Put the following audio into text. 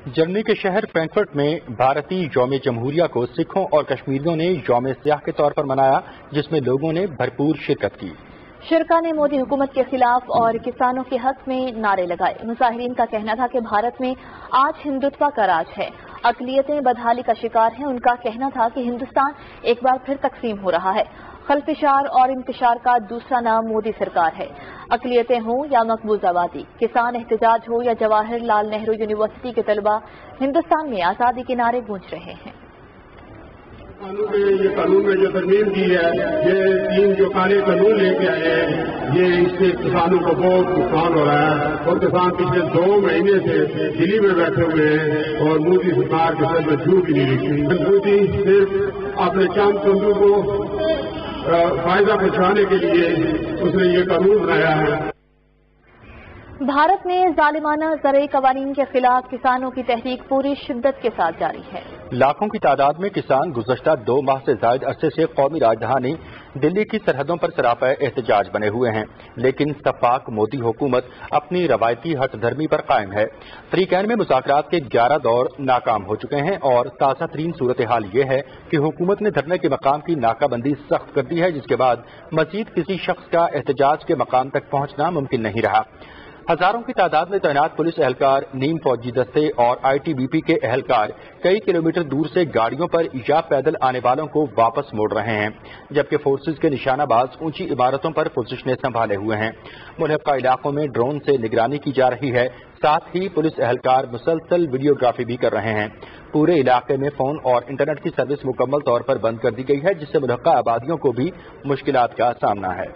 Germany के शहर Frankfurt में भारतीय यौम जमहूरिया को सिखों और कश्मीरियों ने यौम सियाह के तौर पर मनाया, जिसमें लोगों ने भरपूर शिरकत की। शुरका ने मोदी हुकूमत के खिलाफ और किसानों के हक में नारे लगाए। मुजाहिरीन का कहना था कि भारत में आज हिंदुत्व का राज है, अकलियतें बदहाली का शिकार हैं। उनका कहना था कि हिंदुस्तान एक बार फिर तकसीम हो रहा है। खल्फिशार और इंतशार का दूसरा नाम मोदी सरकार है। अकलियतें हों या मकबूज आबादी, किसान एहतजाज हो या जवाहर लाल नेहरू यूनिवर्सिटी के तलबा, हिंदुस्तान में आज़ादी के नारे गूंज रहे हैं। ये कानून में जो तरमीम की है, ये 3 जो काले कानून लेके आए हैं, ये इससे किसानों को बहुत नुकसान हो रहा है और किसान पिछले 2 महीने से दिल्ली में बैठे हुए हैं और मोदी सरकार के सर में झूठ ही नहीं लिखती। मोदी सिर्फ अपने चंद बंधु को फायदा पहुंचाने के लिए उसने ये कानून बनाया है। भारत में जालिमाना ज़रई कवानीन के खिलाफ किसानों की तहरीक पूरी शिद्दत के साथ जारी है। लाखों की तादाद में किसान गुज़श्ता 2 माह से जायद अरसे से कौमी राजधानी दिल्ली की सरहदों पर सरापा एहतजाज बने हुए हैं, लेकिन सफाक मोदी हुकूमत अपनी रवायती हट धर्मी पर कायम है। तरीक़ैन में मुज़ाकरात के 11 दौर नाकाम हो चुके हैं और ताज़ा तरीन सूरत हाल ये है कि हुकूमत ने धरने के मकाम की नाकाबंदी सख्त कर दी है, जिसके बाद मजीद किसी शख्स का एहतजाज के मकाम तक पहुंचना मुमकिन नहीं रहा। हजारों की तादाद में तैनात पुलिस एहलकार, नीम फौजी दस्ते और ITBP के एहलकार कई किलोमीटर दूर से गाड़ियों पर या पैदल आने वालों को वापस मोड़ रहे हैं, जबकि फोर्सेज के निशानाबाज ऊंची इमारतों पर पोजीशनें संभाले हुए हैं। मुल्हका इलाकों में ड्रोन से निगरानी की जा रही है, साथ ही पुलिस एहलकार मुसलसल वीडियोग्राफी भी कर रहे हैं। पूरे इलाके में फोन और इंटरनेट की सर्विस मुकम्मल तौर पर बंद कर दी गई है, जिससे मुल्हका आबादियों को भी मुश्किलात का सामना है।